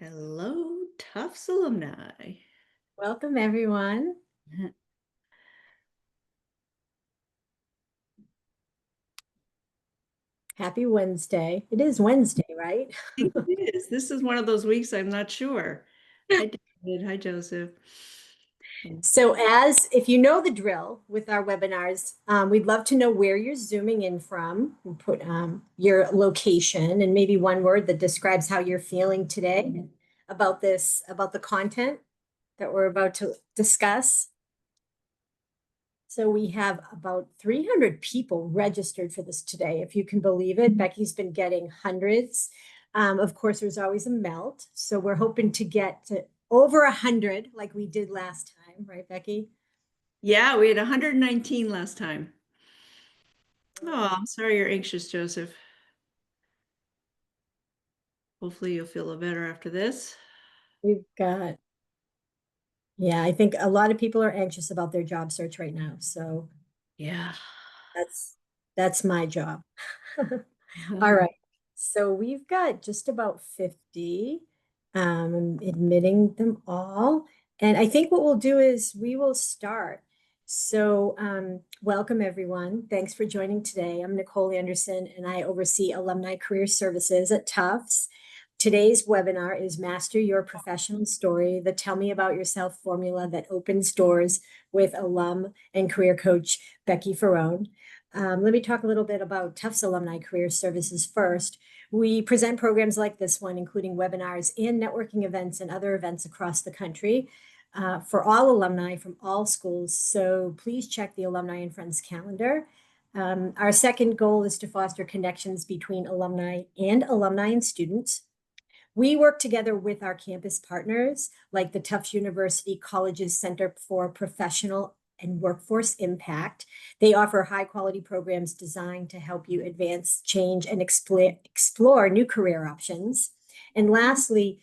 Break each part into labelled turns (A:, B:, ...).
A: Hello, Tufts alumni.
B: Welcome, everyone. Happy Wednesday. It is Wednesday, right?
A: It is. This is one of those weeks I'm not sure. Hi, David. Hi, Joseph.
B: So, as if you know the drill with our webinars, we'd love to know where you're zooming in from. And put your location and maybe one word that describes how you're feeling today about about the content that we're about to discuss. So we have about 300 people registered for this today, if you can believe it. Becky's been getting hundreds. Of course, there's always a melt. So we're hoping to get to over 100 like we did last time, right, Becky?
A: Yeah, we had 119 last time. Oh, I'm sorry you're anxious, Joseph. Hopefully you'll feel better after this.
B: We've got, yeah, I think a lot of people are anxious about their job search right now. So
A: Yeah.
B: that's that's my job. All right. So we've got just about 50. I'm admitting them all. And I think what we'll do is we will start. So welcome everyone. Thanks for joining today. I'm Nicole Anderson and I oversee Alumni Career Services at Tufts. Today's webinar is Master Your Professional Story, the Tell Me About Yourself formula that opens doors with alum and career coach Becky Farone. Let me talk a little bit about Tufts Alumni Career Services first. We present programs like this one, including webinars and networking events and other events across the country for all alumni from all schools. So please check the Alumni and Friends calendar. Our second goal is to foster connections between alumni and students. We work together with our campus partners like the Tufts University College's Center for Professional and Workforce Impact. They offer high quality programs designed to help you advance, change, and explore new career options. And lastly,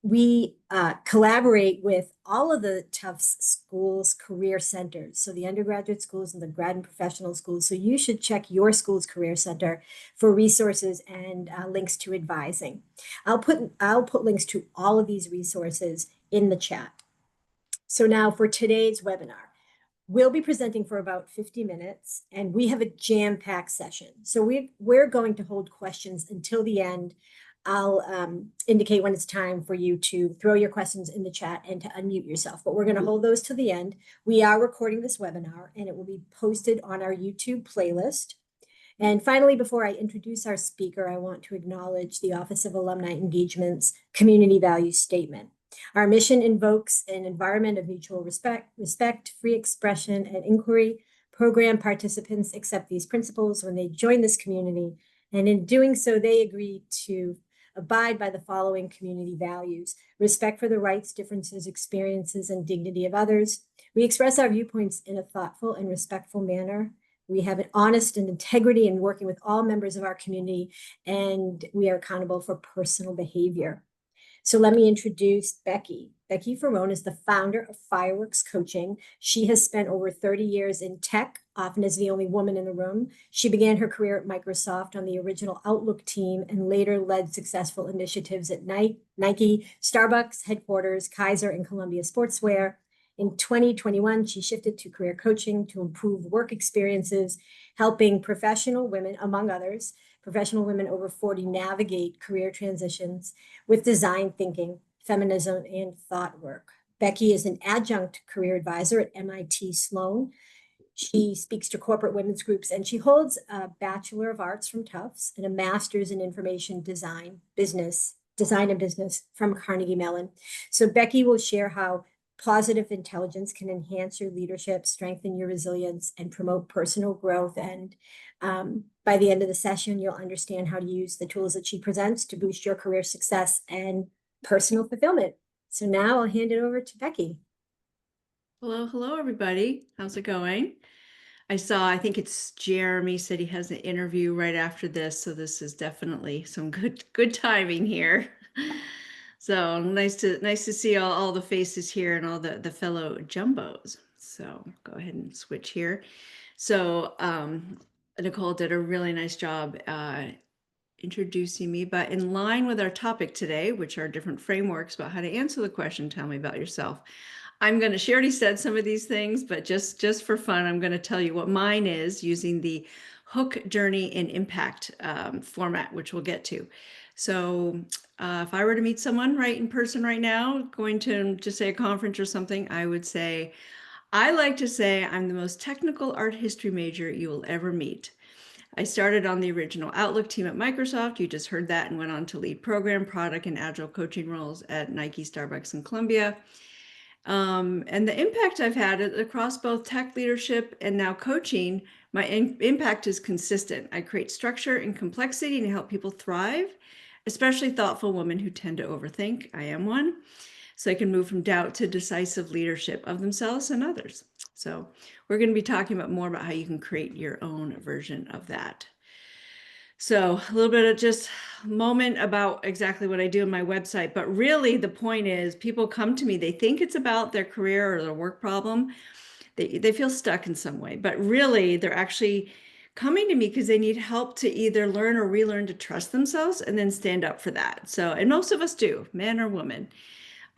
B: we collaborate with all of the Tufts schools career centers, so the undergraduate schools and the grad and professional schools. So you should check your school's career center for resources and links to advising. I'll put links to all of these resources in the chat. So now for today's webinar, we'll be presenting for about 50 minutes and we have a jam-packed session. So we're going to hold questions until the end. I'll indicate when it's time for you to throw your questions in the chat and to unmute yourself, but we're going to hold those to the end. We are recording this webinar and it will be posted on our YouTube playlist. And finally, before I introduce our speaker, I want to acknowledge the Office of Alumni Engagement's Community Values Statement. Our mission invokes an environment of mutual respect, free expression, and inquiry. Program participants accept these principles when they join this community, and in doing so, they agree to abide by the following community values: respect for the rights, differences, experiences, and dignity of others. We express our viewpoints in a thoughtful and respectful manner. We have an honest and integrity in working with all members of our community, and we are accountable for personal behavior. So let me introduce Becky. Becky Farone is the founder of Fireworks Coaching. She has spent over 30 years in tech, often as the only woman in the room. She began her career at Microsoft on the original Outlook team and later led successful initiatives at Nike, Starbucks headquarters, Kaiser, and Columbia Sportswear. In 2021, she shifted to career coaching to improve work experiences, helping professional women, among others, professional women over 40 navigate career transitions with design thinking, feminism, and thought work. Becky is an adjunct career advisor at MIT Sloan. She speaks to corporate women's groups and she holds a Bachelor of Arts from Tufts and a Master's in Information Design and Business from Carnegie Mellon. So Becky will share how positive intelligence can enhance your leadership, strengthen your resilience, and promote personal growth. And by the end of the session, you'll understand how to use the tools that she presents to boost your career success and personal fulfillment. So now I'll hand it over to Becky.
A: Hello, everybody. How's it going? I think it's Jeremy said he has an interview right after this, so this is definitely some good timing here. So nice to see all the faces here and all the fellow jumbos. So go ahead and switch here. So Nicole did a really nice job introducing me, but in line with our topic today, which are different frameworks about how to answer the question, tell me about yourself. I'm going to, she already said some of these things, but just for fun, I'm going to tell you what mine is using the hook, journey, and impact format, which we'll get to. So if I were to meet someone right in person right now, going to just say a conference or something, I would say, I like to say I'm the most technical art history major you will ever meet. I started on the original Outlook team at Microsoft. You just heard that, and went on to lead program, product, and agile coaching roles at Nike, Starbucks, and Columbia. And the impact I've had across both tech leadership and now coaching, my impact is consistent. I create structure and complexity and help people thrive, especially thoughtful women who tend to overthink. I am one. So they can move from doubt to decisive leadership of themselves and others. So we're going to be talking about more about how you can create your own version of that. So a little bit of just moment about exactly what I do on my website, but really the point is people come to me, they think it's about their career or their work problem. They feel stuck in some way, but really they're actually coming to me because they need help to either learn or relearn to trust themselves and then stand up for that. So, and most of us do, men or women.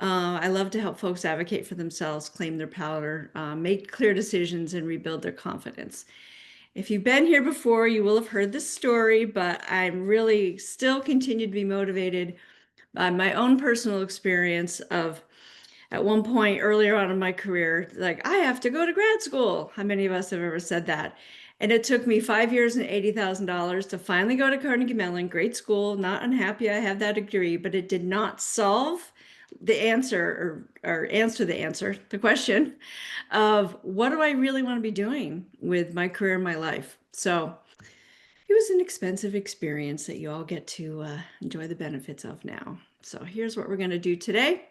A: I love to help folks advocate for themselves, claim their power, make clear decisions, and rebuild their confidence. If you've been here before, you will have heard this story, but I'm really still continue to be motivated by my own personal experience of at one point earlier on in my career, like, I have to go to grad school. How many of us have ever said that? And it took me 5 years and $80,000 to finally go to Carnegie Mellon, great school, not unhappy I have that degree, but it did not solve the answer or answer the question of what do I really want to be doing with my career and my life. So it was an expensive experience that you all get to enjoy the benefits of now. So here's what we're going to do today.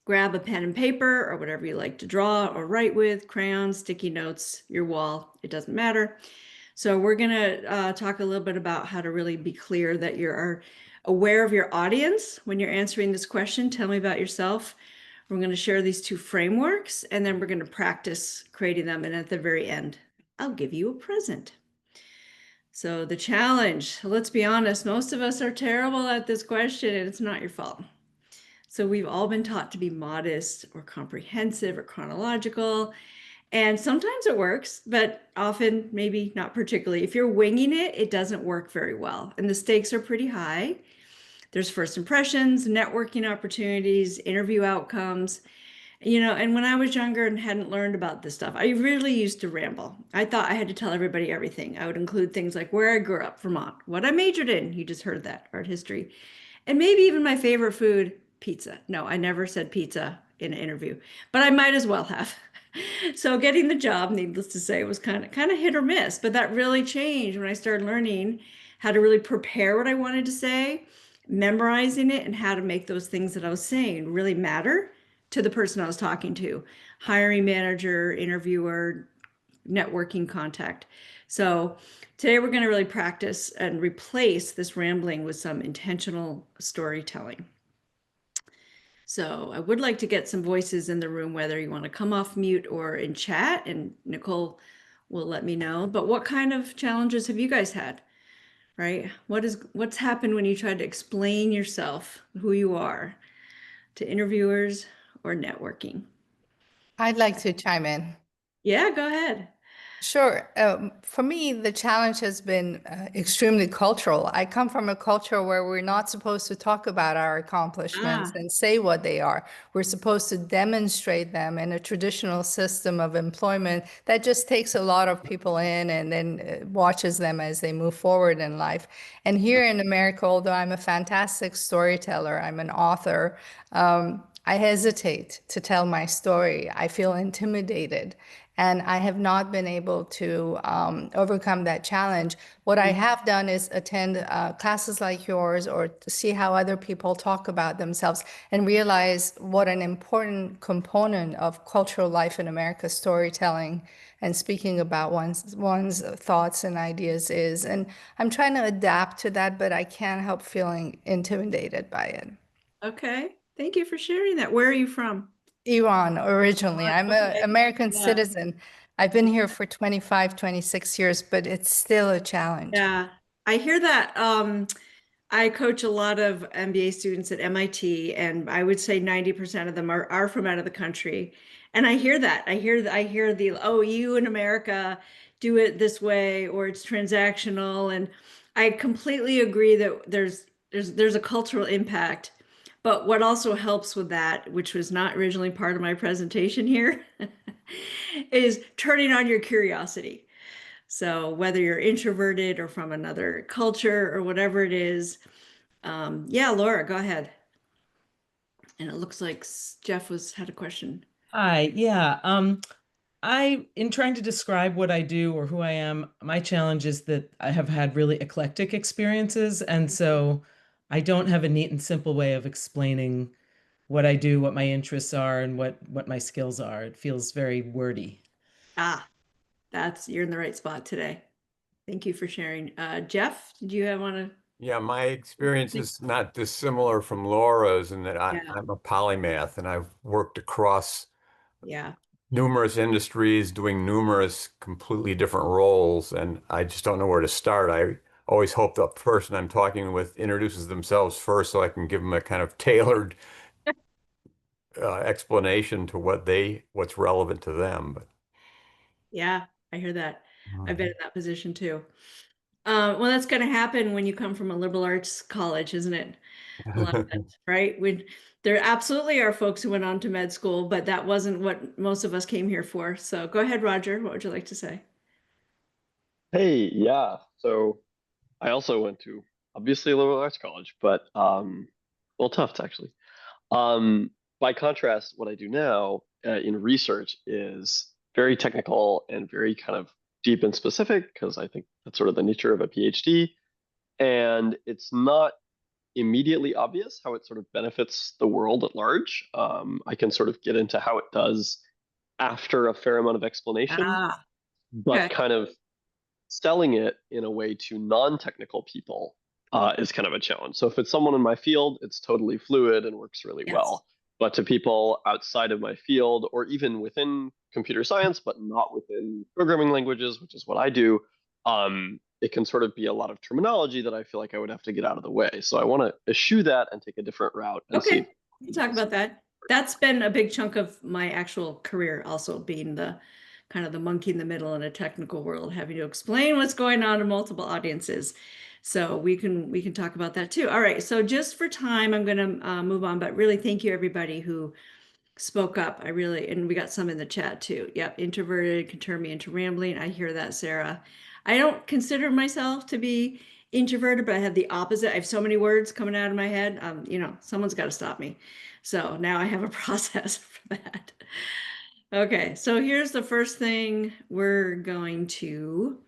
A: Grab a pen and paper or whatever you like to draw or write with, crayons, sticky notes, your wall, it doesn't matter. So we're going to talk a little bit about how to really be clear that you're aware of your audience when you're answering this question. Tell me about yourself. We're going to share these two frameworks, and then we're going to practice creating them. And at the very end, I'll give you a present. So the challenge, let's be honest, most of us are terrible at this question, and it's not your fault. So we've all been taught to be modest or comprehensive or chronological. And sometimes it works, but often maybe not particularly. If you're winging it, it doesn't work very well. And the stakes are pretty high. There's first impressions, networking opportunities, interview outcomes. And when I was younger and hadn't learned about this stuff, I really used to ramble. I thought I had to tell everybody everything. I would include things like where I grew up, Vermont, what I majored in. You just heard that, art history. And maybe even my favorite food, pizza. No, I never said pizza in an interview, but I might as well have. So getting the job, needless to say, was kind of hit or miss, but that really changed when I started learning how to really prepare what I wanted to say, memorizing it, and how to make those things that I was saying really matter to the person I was talking to, hiring manager, interviewer, networking contact. So today we're going to really practice and replace this rambling with some intentional storytelling. So I would like to get some voices in the room, whether you want to come off mute or in chat, and Nicole will let me know. But what kind of challenges have you guys had, right? What's happened when you try to explain yourself, who you are, to interviewers or networking?
C: I'd like to chime in.
A: Yeah, go ahead.
C: Sure. For me, the challenge has been extremely cultural. I come from a culture where we're not supposed to talk about our accomplishments
A: Ah,
C: and say what they are. We're supposed to demonstrate them in a traditional system of employment that just takes a lot of people in and then watches them as they move forward in life. And here in America, although I'm a fantastic storyteller, I'm an author, I hesitate to tell my story. I feel intimidated. And I have not been able to overcome that challenge. What I have done is attend classes like yours or to see how other people talk about themselves and realize what an important component of cultural life in America, storytelling and speaking about one's thoughts and ideas is. And I'm trying to adapt to that, but I can't help feeling intimidated by it.
A: okay. Thank you for sharing that. Where are you from?
C: Iran originally. I'm an
A: Okay.
C: American
A: Yeah.
C: citizen. I've been here for 25, 26 years, but it's still a challenge.
A: Yeah. I hear that. I coach a lot of MBA students at MIT, and I would say 90% of them are from out of the country. And I hear that. I hear the, oh, you in America do it this way, or it's transactional. And I completely agree that there's a cultural impact. But what also helps with that, which was not originally part of my presentation here, is turning on your curiosity. So whether you're introverted or from another culture or whatever it is, yeah, Laura, go ahead. And it looks like Jeff had a question.
D: Hi, yeah. In trying to describe what I do or who I am, my challenge is that I have had really eclectic experiences, and so I don't have a neat and simple way of explaining what I do, what my interests are, and what my skills are. It feels very wordy.
A: Ah, you're in the right spot today. Thank you for sharing. Jeff, did you want to?
E: Yeah, my experience is not dissimilar from Laura's in that
A: Yeah,
E: I'm a polymath and I've worked across
A: yeah,
E: numerous industries doing numerous completely different roles, and I just don't know where to start. I always hope the person I'm talking with introduces themselves first so I can give them a kind of tailored explanation to what's relevant to them. But
A: yeah, I hear that. I've been
E: Mhm.
A: in that position too. Well, that's going to happen when you come from a liberal arts college, isn't it? A lot of that, right? There absolutely are folks who went on to med school, but that wasn't what most of us came here for. So go ahead, Roger. What would you like to say?
F: Hey, yeah. So I also went to obviously a liberal arts college, but well, Tufts actually. Um, by contrast, what I do now in research is very technical and very kind of deep and specific because I think that's sort of the nature of a PhD. And it's not immediately obvious how it sort of benefits the world at large. I can sort of get into how it does after a fair amount of explanation,
A: Ah,
F: but
A: okay.
F: kind of selling it in a way to non-technical people is kind of a challenge. So if it's someone in my field, it's totally fluid and works really
A: Yes.
F: well. But to people outside of my field, or even within computer science, but not within programming languages, which is what I do, it can sort of be a lot of terminology that I feel like I would have to get out of the way. So I want to eschew that and take a different route and see if
A: Okay. We can talk about that. That's been a big chunk of my actual career, also being the kind of the monkey in the middle in a technical world, having to explain what's going on to multiple audiences. So we can talk about that too. All right. So just for time, I'm going to move on, but really thank you everybody who spoke up. And we got some in the chat too. Yep, introverted can turn me into rambling. I hear that, Sarah. I don't consider myself to be introverted, but I have the opposite. I have so many words coming out of my head. Someone's got to stop me. So now I have a process for that. Okay, so here's the first thing we're going to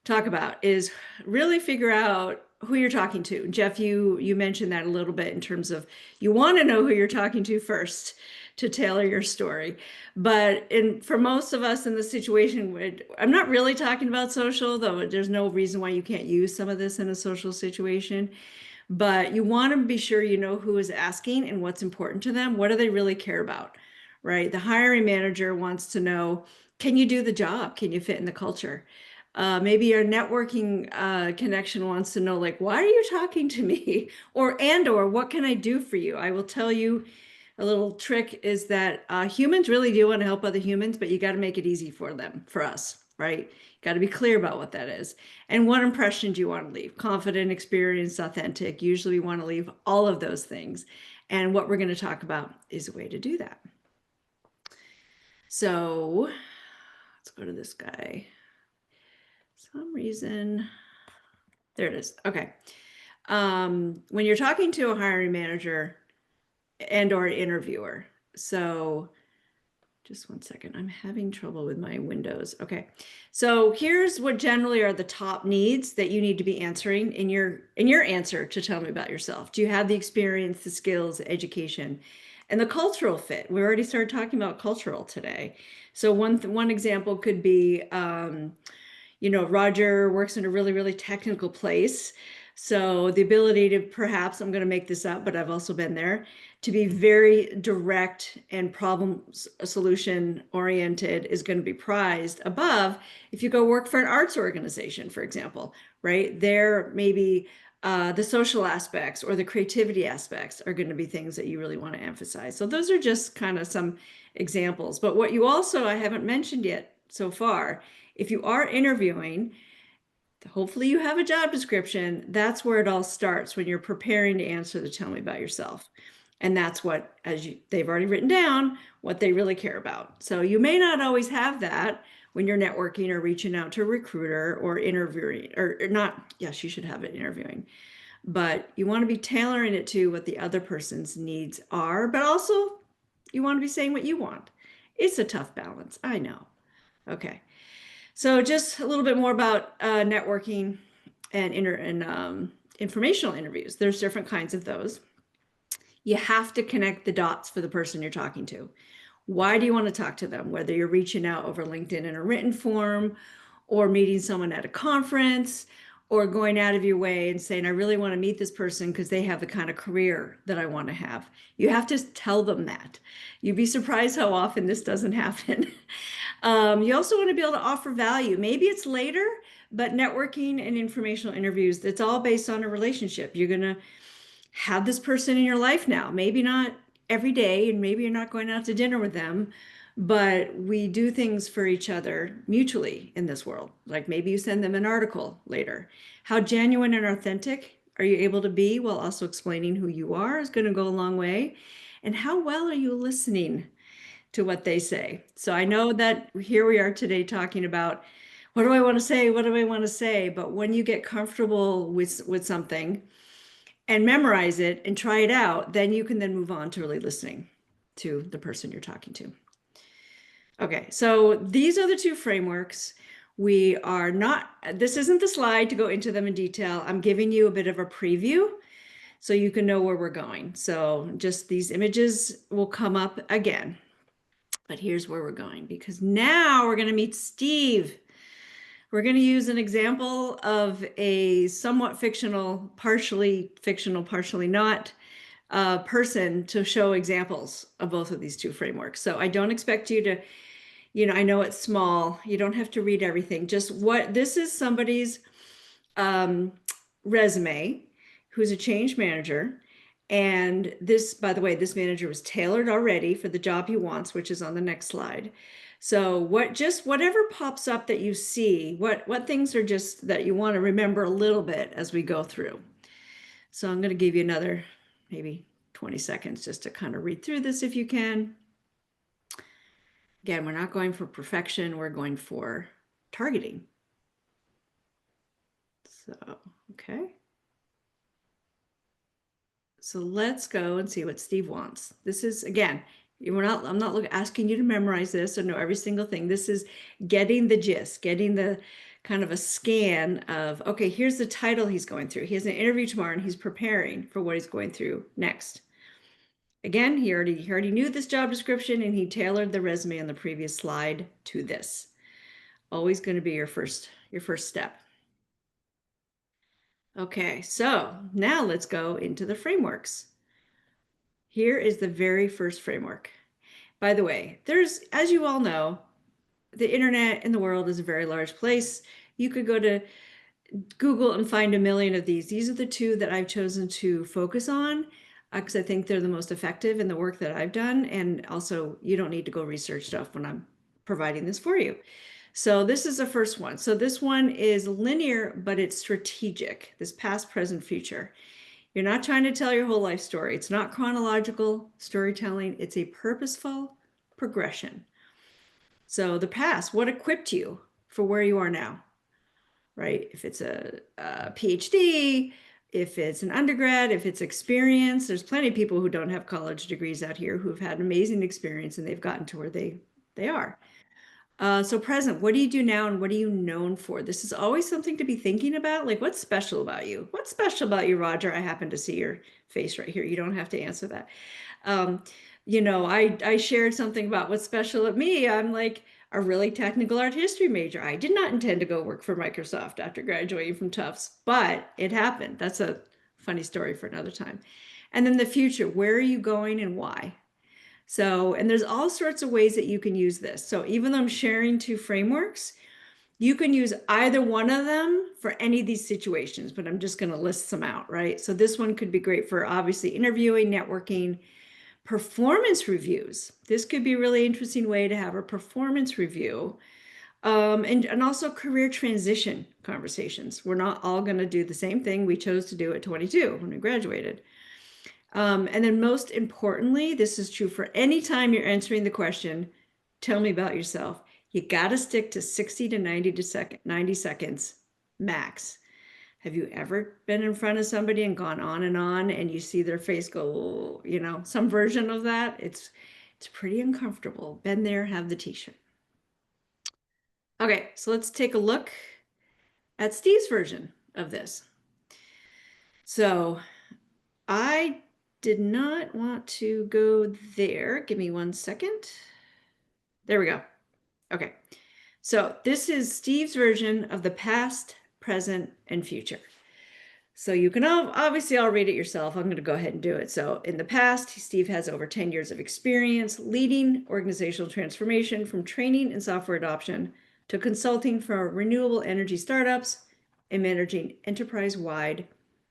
A: talk about is really figure out who you're talking to. Jeff, you mentioned that a little bit in terms of you want to know who you're talking to first to tailor your story. But for most of us in the situation, I'm not really talking about social, though there's no reason why you can't use some of this in a social situation. But you want to be sure you know who is asking and what's important to them. What do they really care about, right? The hiring manager wants to know, can you do the job? Can you fit in the culture? Maybe your networking connection wants to know, like, why are you talking to me? Or what can I do for you? I will tell you a little trick is that humans really do want to help other humans, but you got to make it easy for them, for us, right? Got to be clear about what that is. And what impression do you want to leave? Confident, experienced, authentic. Usually we want to leave all of those things. And what we're going to talk about is a way to do that. So let's go to this guy. Some reason, there it is. Okay. When you're talking to a hiring manager and or an interviewer, so just one second, I'm having trouble with my windows. Okay, so here's what generally are the top needs that you need to be answering in your answer to tell me about yourself. Do you have the experience, the skills, the education, and the cultural fit? We already started talking about cultural today. So one example could be Roger works in a really, really technical place. So the ability to perhaps, I'm going to make this up, but I've also been there, to be very direct and problem solution oriented is going to be prized above if you go work for an arts organization, for example, right? There maybe the social aspects or the creativity aspects are going to be things that you really want to emphasize. So those are just kind of some examples. But what you also, I haven't mentioned yet so far, if you are interviewing, hopefully you have a job description. That's where it all starts when you're preparing to answer the tell me about yourself. And that's what, they've already written down, what they really care about. So you may not always have that when you're networking or reaching out to a recruiter or interviewing, or not, yes, you should have it interviewing, but you want to be tailoring it to what the other person's needs are, but also you want to be saying what you want. It's a tough balance, I know. Okay. So just a little bit more about networking and informational interviews. There's different kinds of those. You have to connect the dots for the person you're talking to. Why do you want to talk to them? Whether you're reaching out over LinkedIn in a written form, or meeting someone at a conference, or going out of your way and saying, I really want to meet this person because they have the kind of career that I want to have. You have to tell them that. You'd be surprised how often this doesn't happen. You also want to be able to offer value. Maybe it's later, but networking and informational interviews, that's all based on a relationship. You're going to have this person in your life now, maybe not every day, and maybe you're not going out to dinner with them, but we do things for each other mutually in this world. Like maybe you send them an article later. How genuine and authentic are you able to be while also explaining who you are is going to go a long way. And how well are you listening to what they say? So I know that here we are today talking about what do I want to say? What do I want to say? But when you get comfortable with something and memorize it and try it out, then you can then move on to really listening to the person you're talking to. Okay, so these are the two frameworks. We are not, this isn't the slide to go into them in detail. I'm giving you a bit of a preview so you can know where we're going. So just these images will come up again, but here's where we're going, because now we're going to meet Steve. We're going to use an example of a somewhat fictional, partially not, person to show examples of both of these two frameworks. So I don't expect you to, I know it's small. You don't have to read everything. Just what this is somebody's resume who's a change manager. And this, by the way, this manager was tailored already for the job he wants, which is on the next slide. So whatever pops up that you see, what things are just that you want to remember a little bit as we go through. So I'm going to give you another maybe 20 seconds just to kind of read through this if you can. Again, we're not going for perfection, we're going for targeting. So, okay. So let's go and see what Steve wants. This is, again, I'm not asking you to memorize this or know every single thing. This is getting the gist, getting the kind of a scan of, okay, here's the title he's going through. He has an interview tomorrow and he's preparing for what he's going through next. Again, he already knew this job description and he tailored the resume on the previous slide to this. Always going to be your first step. Okay, so now let's go into the frameworks. Here is the very first framework. By the way, as you all know, the internet in the world is a very large place. You could go to Google and find a million of these. These are the two that I've chosen to focus on because I think they're the most effective in the work that I've done. And also, you don't need to go research stuff when I'm providing this for you. So this is the first one. So this one is linear, but it's strategic, this past, present, future. You're not trying to tell your whole life story. It's not chronological storytelling. It's a purposeful progression. So the past, what equipped you for where you are now, right? If it's a PhD, if it's an undergrad, if it's experience, there's plenty of people who don't have college degrees out here who've had amazing experience and they've gotten to where they are. So present, what do you do now and what are you known for? This is always something to be thinking about. Like, what's special about you? What's special about you, Roger? I happen to see your face right here. You don't have to answer that. I shared something about what's special at me. I'm like a really technical art history major. I did not intend to go work for Microsoft after graduating from Tufts, but it happened. That's a funny story for another time. And then the future, where are you going and why? So, and there's all sorts of ways that you can use this. So even though I'm sharing two frameworks, You can use either one of them for any of these situations, but I'm just going to list some out, right? So this one could be great for obviously interviewing, networking, performance reviews. This could be a really interesting way to have a performance review. And also career transition conversations. We're not all going to do the same thing we chose to do at 22 when we graduated. And then most importantly, this is true for any time you're answering the question, tell me about yourself. You got to stick to 60 to 90 seconds max. Have you ever been in front of somebody and gone on and you see their face go, you know, some version of that? It's pretty uncomfortable. Been there, have the t-shirt. Okay, so let's take a look at Steve's version of this. So I did not want to go there. Give me 1 second. There we go. Okay, so this is Steve's version of the past, present, and future. So you can obviously all read it yourself. I'm going to go ahead and do it. So in the past, Steve has over 10 years of experience leading organizational transformation from training and software adoption to consulting for renewable energy startups and managing enterprise-wide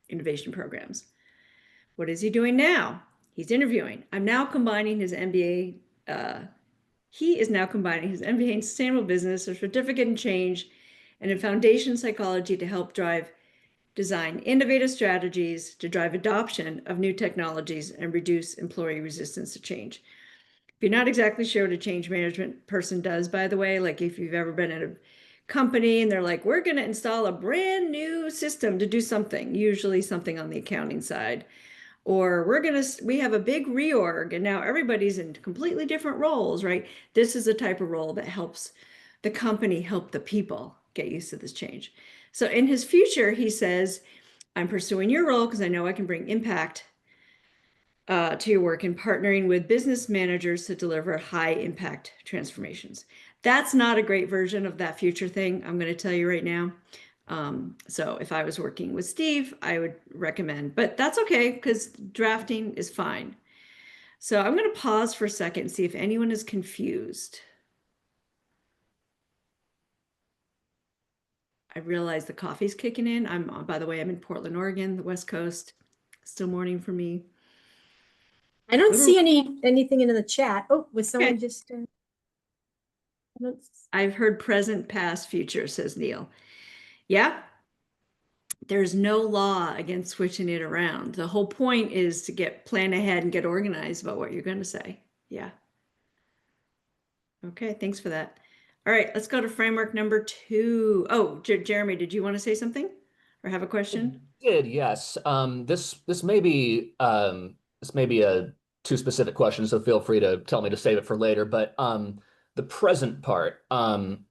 A: innovation programs. What is he doing now? He's interviewing. I'm now combining his MBA. He is now combining his MBA in sustainable business, a certificate in change, and in foundation psychology to help design innovative strategies to drive adoption of new technologies and reduce employee resistance to change. If you're not exactly sure what a change management person does, by the way, like if you've ever been in a company and they're like, we're going to install a brand new system to do something, usually something on the accounting side, or we have a big reorg and now everybody's in completely different roles, right? This is a type of role that helps the company help the people get used to this change. So in his future, he says, I'm pursuing your role because I know I can bring impact to your work in partnering with business managers to deliver high impact transformations. That's not a great version of that future thing, I'm going to tell you right now. So if I was working with Steve, I would recommend, but that's okay because drafting is fine. So I'm going to pause for a second and see if anyone is confused. I realize the coffee's kicking in. By the way, I'm in Portland, Oregon, the West Coast. Still morning for me.
B: I don't see anything in the chat. Oh, was someone
A: Okay.
B: just?
A: I've heard present, past, future, says Neil. Yeah. There's no law against switching it around. The whole point is to plan ahead and get organized about what you're going to say. Yeah. Okay, thanks for that. All right, let's go to framework number 2. Oh, Jeremy, did you want to say something or have a question?
G: Did, yes. This may be a too specific question, so feel free to tell me to save it for later. But the present part, I'm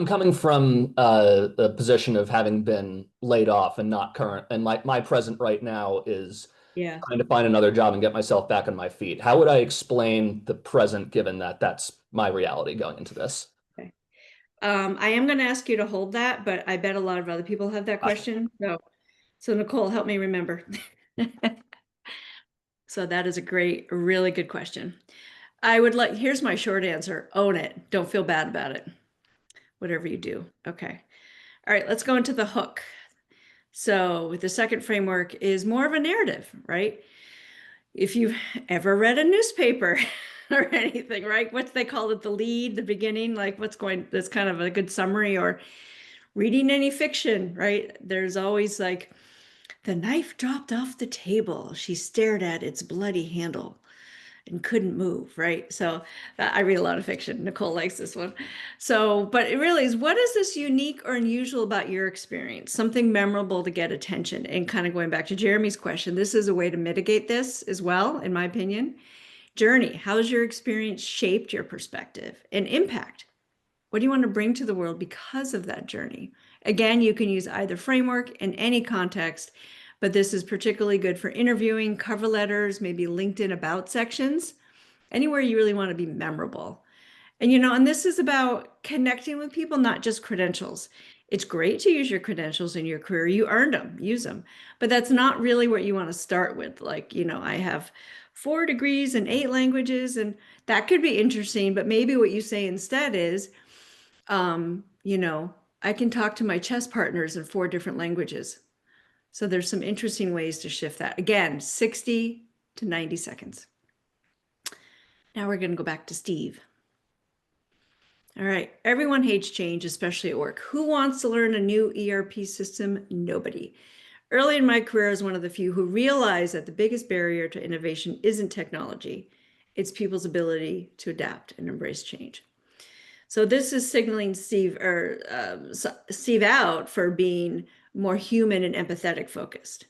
G: coming from the position of having been laid off and not current, and my present right now is
A: Yeah.
G: trying to find another job and get myself back on my feet. How would I explain the present, given that that's my reality going into this?
A: Okay. I am going to ask you to hold that, but I bet a lot of other people have that question. So Nicole, help me remember. So that is a really good question. Here's my short answer. Own it. Don't feel bad about it. Whatever you do. Okay. All right, let's go into the hook. So the second framework is more of a narrative, right? If you've ever read a newspaper or anything, right? What they call it, the lead, the beginning, like that's kind of a good summary, or reading any fiction, right? There's always like, the knife dropped off the table. She stared at its bloody handle and couldn't move, right? So I read a lot of fiction. Nicole likes this one. So, but it really is, what is this unique or unusual about your experience? Something memorable to get attention. And kind of going back to Jeremy's question, this is a way to mitigate this as well, in my opinion. Journey, how's your experience shaped your perspective and impact? What do you want to bring to the world because of that journey? Again, you can use either framework in any context, but this is particularly good for interviewing, cover letters, maybe LinkedIn about sections, anywhere you really want to be memorable. And this is about connecting with people, not just credentials. It's great to use your credentials in your career. You earned them, use them. But that's not really what you want to start with. Like, I have 4 degrees in 8 languages, and that could be interesting. But maybe what you say instead is, you know, I can talk to my chess partners in 4 different languages. So there's some interesting ways to shift that. Again, 60 to 90 seconds. Now we're going to go back to Steve. All right. Everyone hates change, especially at work. Who wants to learn a new ERP system? Nobody. Early in my career, I was one of the few who realized that the biggest barrier to innovation isn't technology. It's people's ability to adapt and embrace change. So this is signaling Steve out for being more human and empathetic focused.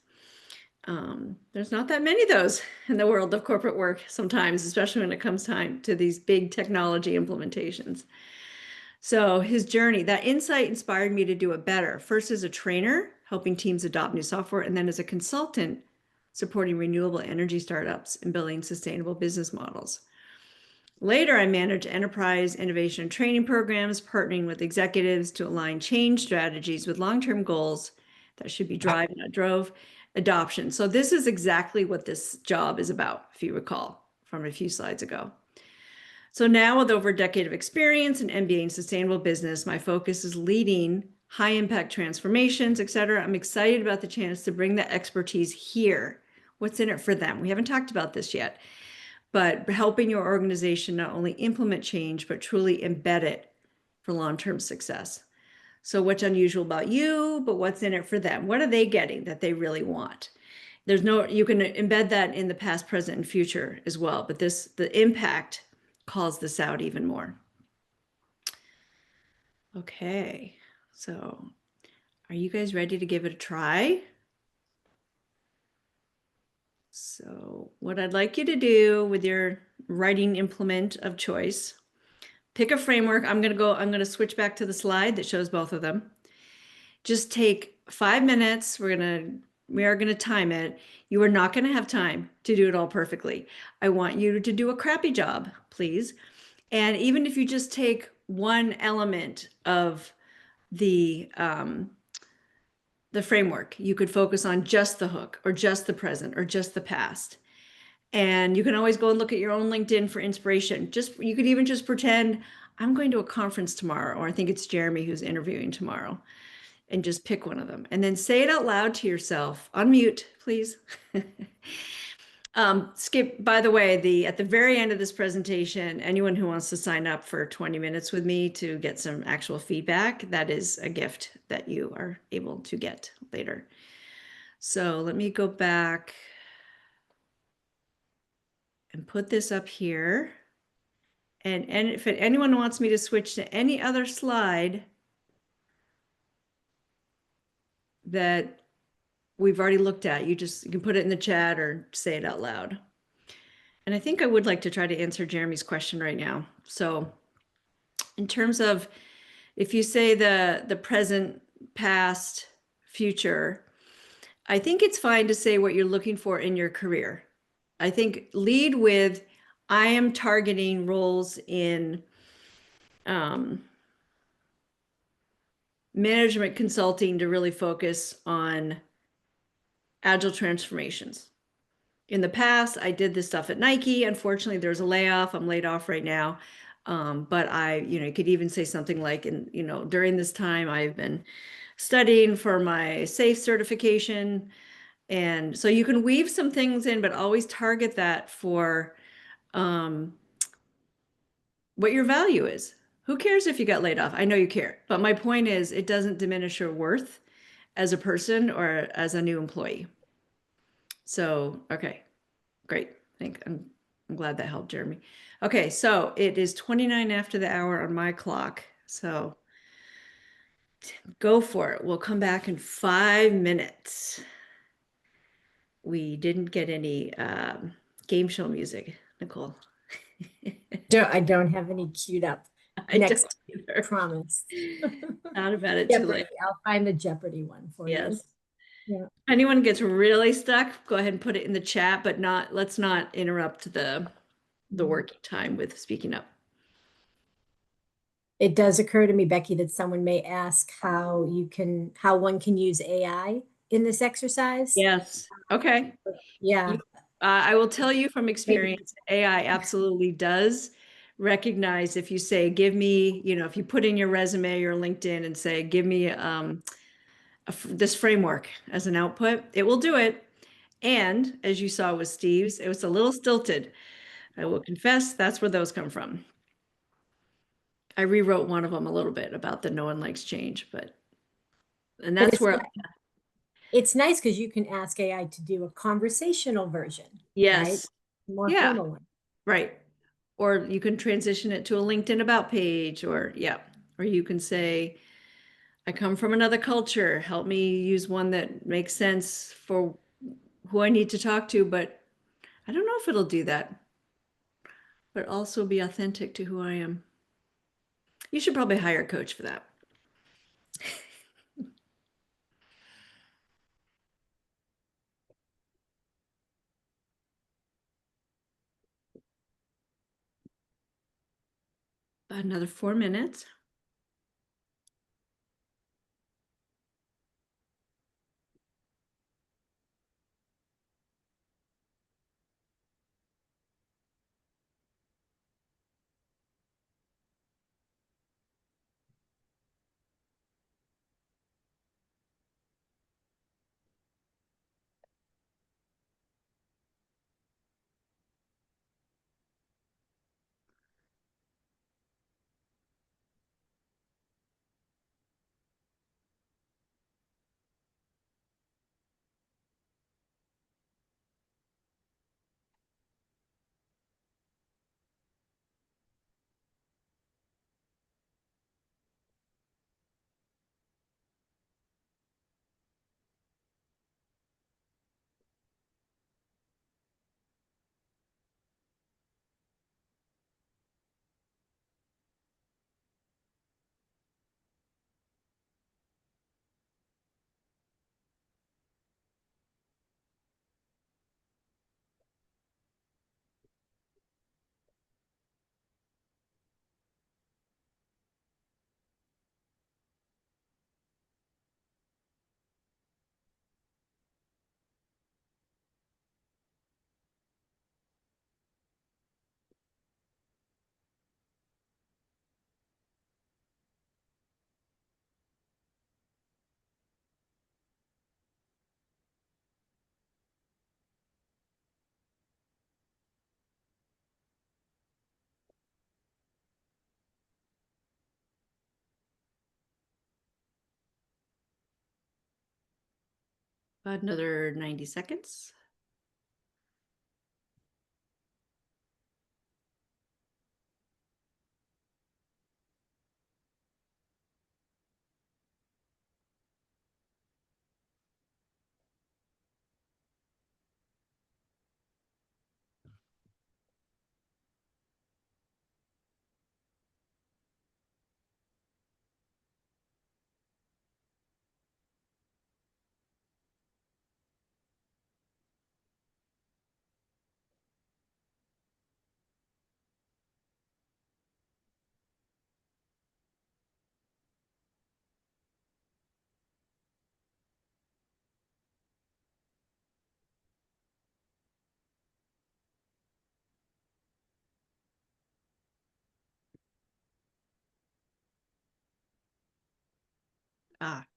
A: There's not that many of those in the world of corporate work sometimes, especially when it comes time to these big technology implementations. So his journey, that insight inspired me to do it better. First as a trainer, helping teams adopt new software, and then as a consultant, supporting renewable energy startups and building sustainable business models. Later, I managed enterprise innovation and training programs, partnering with executives to align change strategies with long-term goals that should be drive, not drove, adoption. So this is exactly what this job is about, if you recall from a few slides ago. So now with over a decade of experience in MBA and sustainable business, my focus is leading high impact transformations, et cetera. I'm excited about the chance to bring the expertise here. What's in it for them? We haven't talked about this yet, but helping your organization not only implement change, but truly embed it for long-term success. So what's unusual about you, but what's in it for them? What are they getting that they really want? There's no, you can embed that in the past, present, and future as well, but the impact calls this out even more. Okay, so are you guys ready to give it a try? So what I'd like you to do with your writing implement of choice, pick a framework. I'm going to switch back to the slide that shows both of them. Just take 5 minutes. We are going to time it. You are not going to have time to do it all perfectly. I want you to do a crappy job, please. And even if you just take one element of the framework, you could focus on just the hook or just the present or just the past. And you can always go and look at your own LinkedIn for inspiration. You could even just pretend I'm going to a conference tomorrow, or I think it's Jeremy who's interviewing tomorrow, and just pick one of them and then say it out loud to yourself. Unmute, please. Skip, by the way, at the very end of this presentation, anyone who wants to sign up for 20 minutes with me to get some actual feedback, that is a gift that you are able to get later. So let me go back and put this up here. And if anyone wants me to switch to any other slide that we've already looked at, you can put it in the chat or say it out loud. And I think I would like to try to answer Jeremy's question right now. So in terms of, if you say the present, past, future, I think it's fine to say what you're looking for in your career. I think lead with, I am targeting roles in management consulting to really focus on agile transformations. In the past, I did this stuff at Nike. Unfortunately, there's a layoff. I'm laid off right now. But you could even say something like, during this time, I've been studying for my SAFe certification. And so you can weave some things in, but always target that for what your value is. Who cares if you got laid off? I know you care, but my point is it doesn't diminish your worth as a person or as a new employee. So, okay, great. I'm glad that helped, Jeremy. Okay, so it is 29 after the hour on my clock. So go for it. We'll come back in 5 minutes. We didn't get any game show music, Nicole.
B: I don't have any queued up. Next, promise.
A: Not about it
B: Jeopardy.
A: too late.
B: I'll find the Jeopardy one for you.
A: Yes.
B: Yeah.
A: If anyone gets really stuck, go ahead and put it in the chat, but let's not interrupt the working time with speaking up.
B: It does occur to me, Becky, that someone may ask how one can use AI in this exercise.
A: Yes. Okay.
B: Yeah.
A: I will tell you from experience, AI absolutely does recognize if you say, give me, if you put in your resume or LinkedIn and say, give me this framework as an output, it will do it. And as you saw with Steve's, it was a little stilted. I will confess, that's where those come from. I rewrote one of them a little bit about the no one likes change, and
B: But
A: that's where,
B: it's nice because you can ask AI to do a conversational version, right?
A: yes,
B: More
A: yeah,
B: formal one.
A: right. Or you can transition it to a LinkedIn about page, or you can say, I come from another culture. Help me use one that makes sense for who I need to talk to, but I don't know if it'll do that, but also be authentic to who I am. You should probably hire a coach for that. About another 4 minutes. About another 90 seconds.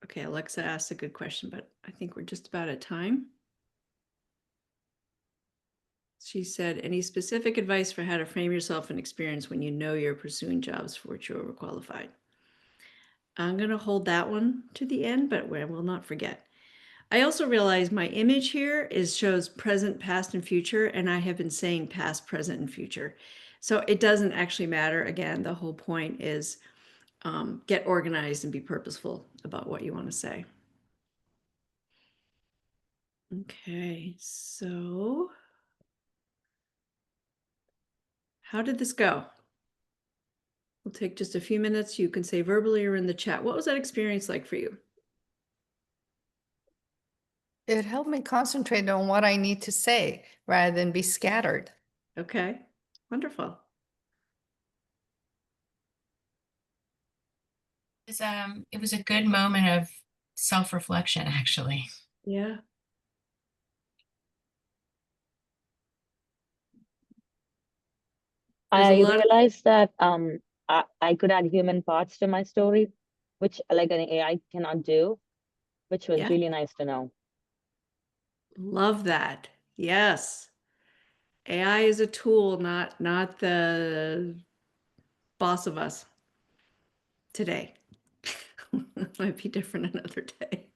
A: Okay, Alexa asked a good question, but I think we're just about at time. She said, any specific advice for how to frame yourself and experience when you know you're pursuing jobs for which you're overqualified? I'm going to hold that one to the end, but we will not forget. I also realize my image here shows present, past, and future, and I have been saying past, present, and future. So it doesn't actually matter. Again, the whole point is get organized and be purposeful about what you want to say. Okay, so how did this go? We'll take just a few minutes. You can say verbally or in the chat. What was that experience like for you?
C: It helped me concentrate on what I need to say rather than be scattered.
A: Okay, wonderful.
H: It was a good moment of self-reflection, actually.
A: Yeah. There's a
I: I
A: lot of,
I: realized that I could add human parts to my story, which like an AI cannot do, which was
A: yeah,
I: really nice to know.
A: love that. Yes. AI is a tool, not the boss of us today. Might be different another day.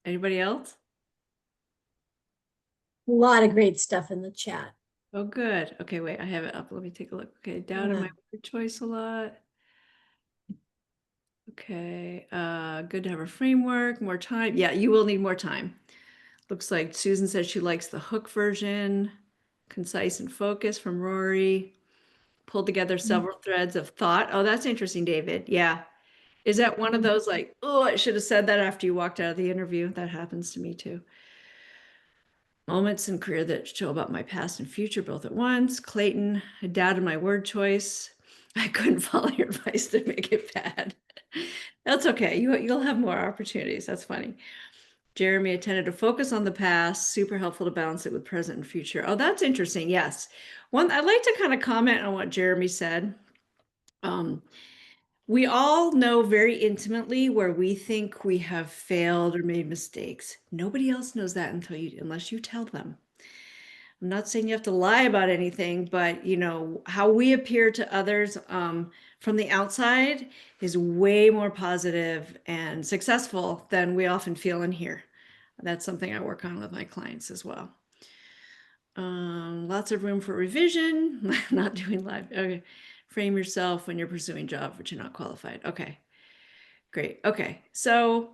A: Anybody else?
B: A lot of great stuff in the chat.
A: Oh, good. Okay, wait, I have it up. Let me take a look. Okay, doubted my word choice a lot. Okay, good to have a framework, more time. Yeah, you will need more time. Looks like Susan said she likes the hook version, concise and focused from Rory. Pulled together several threads of thought. Oh, that's interesting, David. Yeah. Is that one of those like, oh, I should have said that after you walked out of the interview? That happens to me too. Moments in career that show about my past and future both at once. Clayton, I doubted my word choice. I couldn't follow your advice to make it bad. That's okay. You'll have more opportunities. That's funny. Jeremy, I tended to focus on the past. Super helpful to balance it with present and future. Oh, that's interesting. Yes. One, I'd like to kind of comment on what Jeremy said. We all know very intimately where we think we have failed or made mistakes. Nobody else knows that unless you tell them. I'm not saying you have to lie about anything, but how we appear to others from the outside is way more positive and successful than we often feel in here. That's something I work on with my clients as well. Lots of room for revision. Not doing live. Okay. Frame yourself when you're pursuing a job but you're not qualified. Okay. Great. Okay. So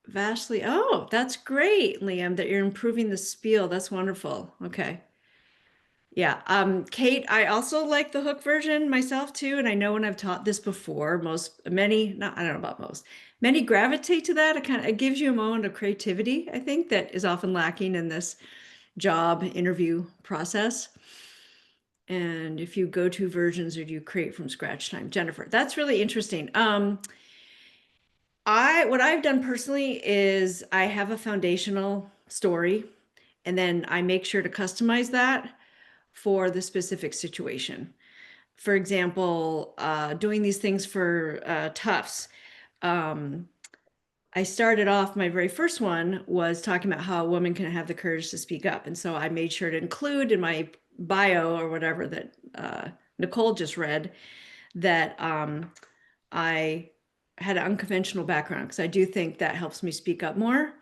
A: vastly, oh, that's great, Liam, that you're improving the spiel. That's wonderful. Okay. Yeah. Kate, I also like the hook version myself too. And I know when I've taught this before, many, not, I don't know about most, many gravitate to that. It gives you a moment of creativity, I think, that is often lacking in this job interview process. And if you go to versions or do you create from scratch time? Jennifer, that's really interesting. What I've done personally is I have a foundational story and then I make sure to customize that for the specific situation. For example, doing these things for Tufts. I started off, my very first one was talking about how a woman can have the courage to speak up. And so I made sure to include in my bio or whatever that Nicole just read that I had an unconventional background because I do think that helps me speak up more.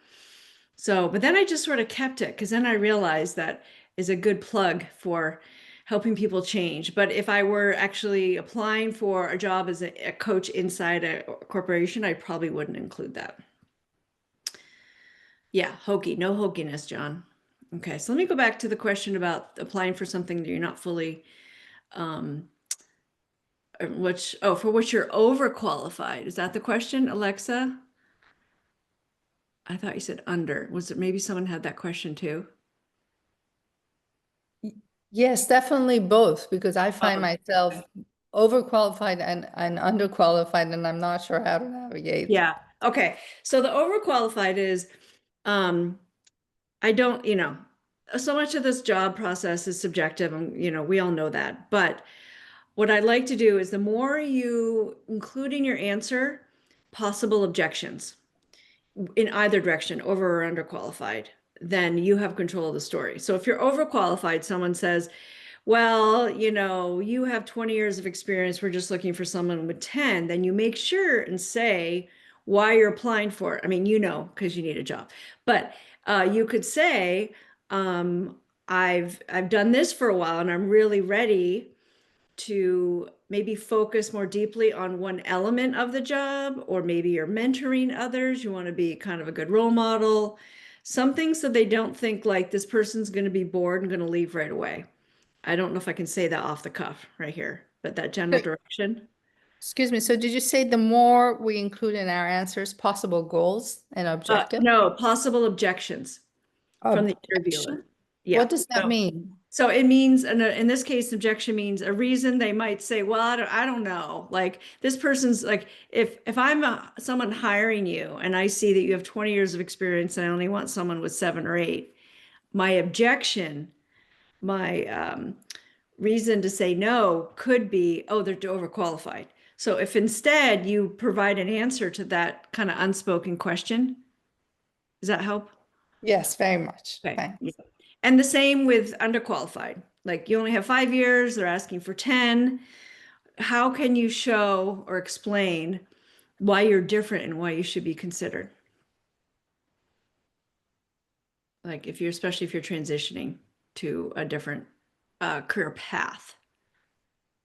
A: So, but then I just sort of kept it because then I realized that is a good plug for helping people change. But if I were actually applying for a job as a coach inside a corporation, I probably wouldn't include that. Yeah, hokey, no hokiness, John. Okay, so let me go back to the question about applying for something that you're not fully, for which you're overqualified. Is that the question, Alexa? I thought you said under. Was it maybe someone had that question too?
C: Yes, definitely both, because I find myself overqualified and underqualified, and I'm not sure how to navigate.
A: Yeah. Okay. So the overqualified is, I don't, so much of this job process is subjective, and we all know that. But what I like to do is the more you include in your answer possible objections in either direction, over or underqualified, then you have control of the story. So if you're overqualified, someone says, well, you have 20 years of experience, we're just looking for someone with 10, then you make sure and say why you're applying for it. I mean, because you need a job. But you could say, I've done this for a while and I'm really ready to maybe focus more deeply on one element of the job, or maybe you're mentoring others. You want to be kind of a good role model, something so they don't think like this person's going to be bored and going to leave right away. I don't know if I can say that off the cuff right here, but that general direction.
C: Excuse me, so did you say the more we include in our answers possible goals and objectives?
A: No, possible objections from the interviewer.
C: Objection?
A: Yeah.
C: What does that mean?
A: So it means, in this case, objection means a reason. They might say, well, I don't know. Like this person's like, if I'm someone hiring you and I see that you have 20 years of experience and I only want someone with 7 or 8, my objection my reason to say no could be, oh, they're overqualified. So if instead you provide an answer to that kind of unspoken question, does that help?
C: Yes, very much.
A: Okay.
C: Thanks.
A: Yeah. And the same with underqualified. Like you only have 5 years, they're asking for 10. How can you show or explain why you're different and why you should be considered? Like if you're, especially if you're transitioning to a different career path.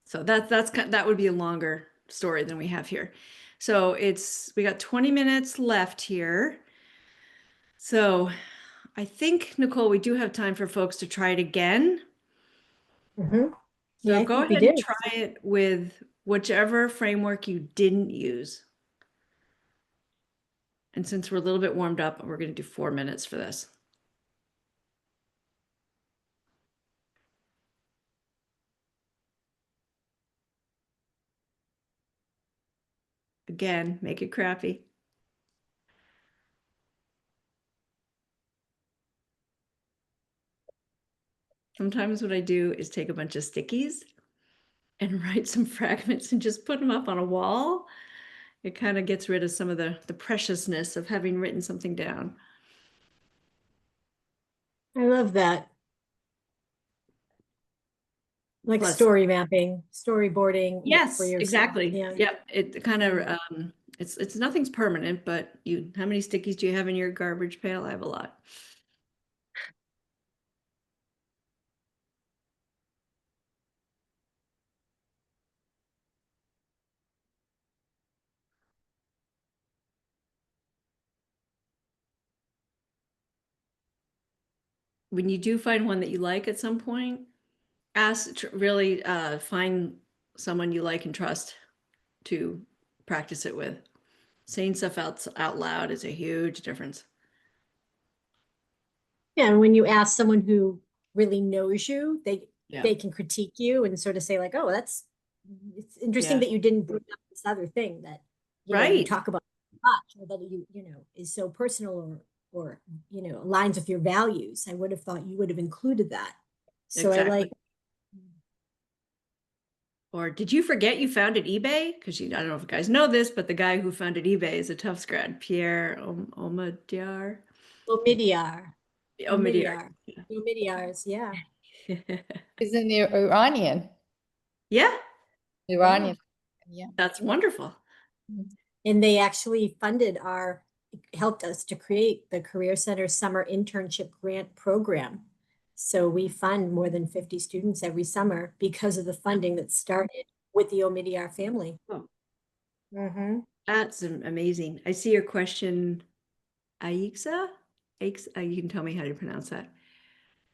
A: So that would be a longer story than we have here. So we got 20 minutes left here. So I think, Nicole, we do have time for folks to try it again.
B: Mhm.
A: So
B: Yeah, I
A: go
B: think we
A: ahead and
B: did.
A: try it with whichever framework you didn't use. And since we're a little bit warmed up, we're going to do 4 minutes for this. Again, make it crappy. Sometimes what I do is take a bunch of stickies and write some fragments and just put them up on a wall. It kind of gets rid of some of the preciousness of having written something down.
B: I love that. Like
A: Plus,
B: story mapping, storyboarding
A: yes,
B: for yourself.
A: exactly.
B: Yeah.
A: Yep. It kind of it's nothing's permanent, but how many stickies do you have in your garbage pail? I have a lot. When you do find one that you like at some point, really find someone you like and trust to practice it with. Saying stuff out loud is a huge difference.
B: Yeah, and when you ask someone who really knows you,
A: Yeah.
B: they can critique you and sort of say like, "Oh, it's interesting
A: Yeah.
B: that you didn't bring up this other thing that you
A: Right.
B: talk about much, or that is so personal or aligns with your values. I would have thought you would have included that." So I
A: Exactly.
B: like.
A: Or did you forget you founded eBay? Because I don't know if you guys know this, but the guy who founded eBay is a Tufts grad, Pierre Omidyar.
B: Omidyar.
A: Omidyar.
B: Omidyars, yeah.
C: He's an Iranian.
A: Yeah,
C: Iranian. Yeah.
A: that's wonderful.
B: And they actually helped us to create the Career Center Summer Internship Grant Program. So we fund more than 50 students every summer because of the funding that started with the Omidyar family.
A: Oh,
B: Mm-hmm.
A: that's amazing. I see your question, Aixa. You can tell me how to pronounce that.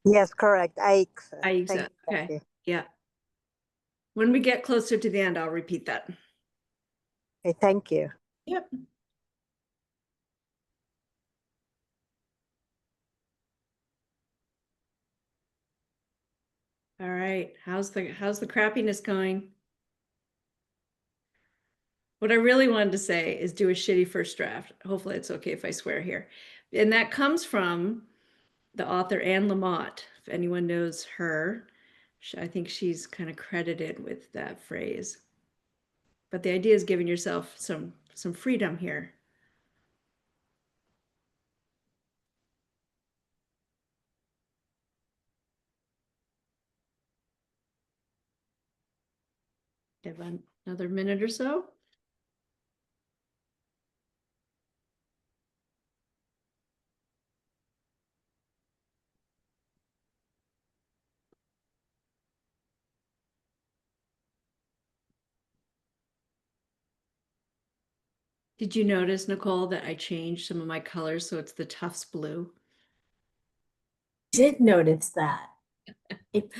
J: Yes, correct. Aixa. Thank
A: Aixa.
J: you,
A: Okay.
J: Becky.
A: Yeah. When we get closer to the end, I'll repeat that.
J: Okay, thank you.
A: Yep. All right. How's the crappiness going? What I really wanted to say is do a shitty first draft. Hopefully it's okay if I swear here. And that comes from the author Anne Lamott. If anyone knows her, I think she's kind of credited with that phrase. But the idea is giving yourself some freedom here. Have another minute or so. Did you notice, Nicole, that I changed some of my colors so it's the Tufts blue?
B: Did notice that. It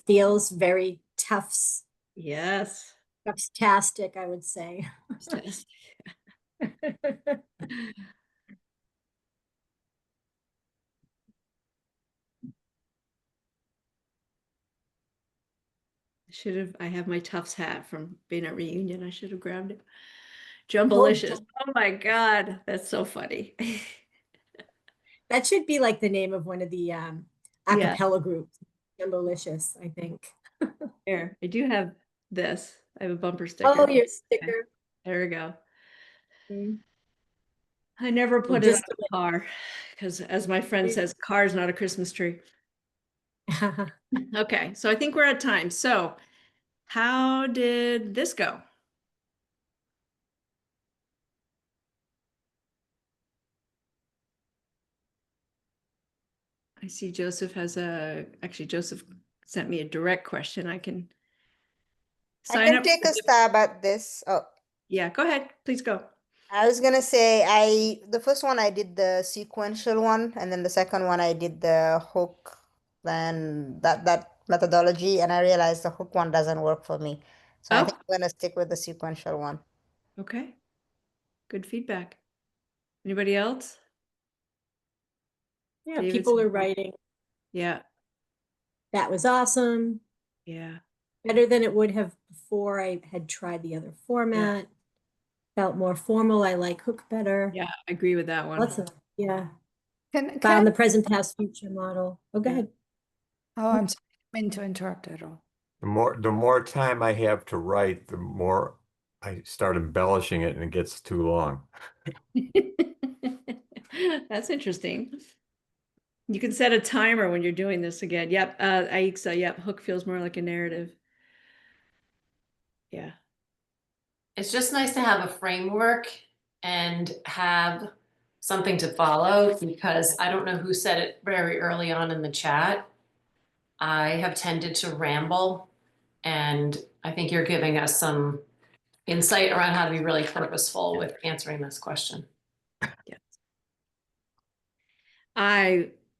B: feels very Tufts.
A: Yes.
B: Tufts-tastic, I would say.
A: I have my Tufts hat from being at reunion. I should have grabbed it. Jumbalicious. Oh my God. That's so funny.
B: That should be like the name of one of the a
A: Yeah.
B: cappella groups. Jambolicious, I think.
A: Here, I do have this. I have a bumper sticker.
B: Oh, your
A: Okay,
B: sticker.
A: there we go.
B: Okay.
A: I never
B: Well,
A: put it on
B: just
A: a car because, as my friend says, car is not a Christmas tree. Okay, so I think we're at time. So how did this go? I see Joseph has actually Joseph sent me a direct question. I can
K: I
A: sign
K: can
A: up.
K: take a stab at this. Oh,
A: Yeah, go ahead. Please go.
K: I was gonna say the first one I did the sequential one, and then the second one I did the hook, then that methodology, and I realized the hook one doesn't work for me. So I
A: Oh,
K: think I'm gonna stick with the sequential one.
A: okay. Good feedback. Anybody else?
B: Yeah,
A: David's-
B: people are writing.
A: Yeah,
B: That was awesome.
A: yeah.
B: Better than it would have before I had tried the other format. Felt more formal. I like hook better.
A: Yeah, I agree with that one.
B: Lots of, yeah.
C: Can
B: Found
C: I-
B: the present, past, future model. Oh, go
A: Yeah.
B: ahead.
C: Oh, I'm sorry. I didn't mean to interrupt at all.
E: The more time I have to write, the more I start embellishing it and it gets too long.
A: That's interesting. You can set a timer when you're doing this again. Yep, Aixa, yep, hook feels more like a narrative. Yeah.
L: It's just nice to have a framework and have something to follow, because I don't know who said it very early on in the chat. I have tended to ramble, and I think you're giving us some insight around how to be really purposeful with answering this question.